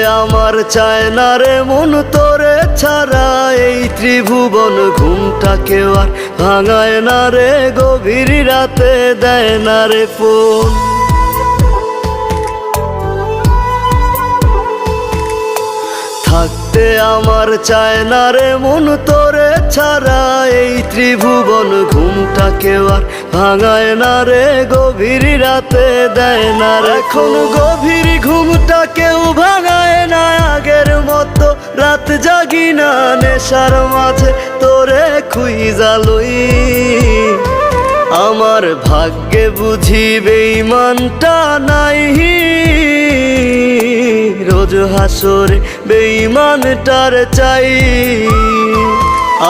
আমার চায় না রে মন তোরে ছাড়া এই ত্রিভুবন। ঘুমটাকেও আর ভাঙায় না রে গভীর রাতে দেয় না রে ফোন। থাকতে আমার চায় না রে মন তোরে ছাড়া এই ত্রিভুবন। ঘুমটাকেও আর ভাঙায় না রে গভীর রাতে দেয় না রে। এখন গভীর ঘুমটা কেউ ভাঙায় না আগের মতো। রাত জাগি না নেশার মাঝে তোরে খুঁজা লই। আমার ভাগ্যে বুঝি বেঈমানটা নাই। রোজ হাসরে বেঈমানটার চাই।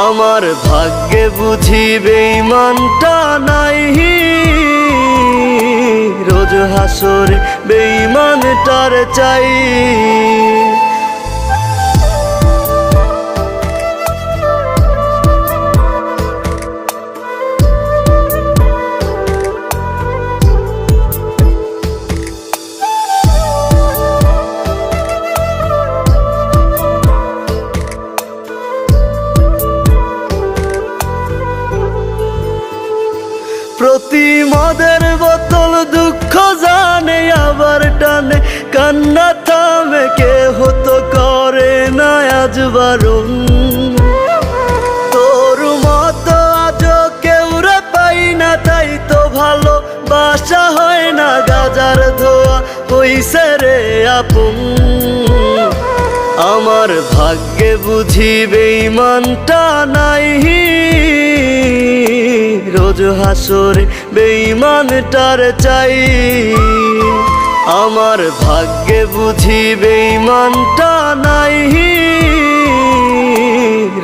আমার ভাগ্যে বুঝি বেঈমানটা নাই। রোজ হাসরে বেঈমানটার চাই। প্রতি মদের বোতল দুঃখ জানে আবার টানে। কান্না থামে কে হতো করে না আজ বারণ। তোর মতো আজও কেউ রে পাই না তাই তো ভালো বাসা হয় না। গাজার ধোয়া হইছে রে আপন। আমার ভাগ্যে বুঝি বেঈমানটা নাই। রোজ হাসরে বেঈমানটার চাই। আমার ভাগ্যে বুঝি বেঈমানটা নাই।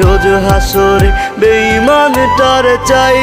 রোজ হাসরে বেঈমানটার চাই।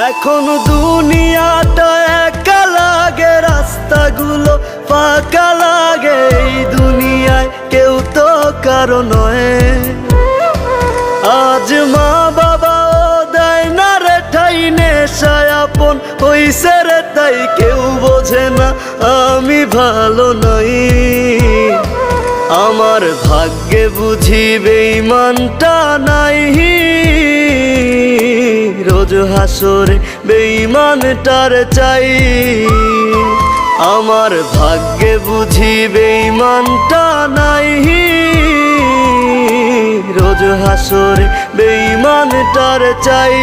এখন দুনিয়াটা একা লাগে, রাস্তাগুলো ফাঁকা লাগে। এই দুনিয়ায় কেউ তো কারো নয়। আজ মা বাবাও দেয় না রে ঠাই। নেশায় আপন হইছে রে তাই কেউ বোঝে না আমি ভালো নই। আমার ভাগ্যে বুঝি বেঈমানটা নাই। রোজ হাসরে বেঈমানটার চাই। আমার ভাগ্যে বুঝি বেঈমানটা নাই। রোজ হাসরে বেঈমানটার চাই।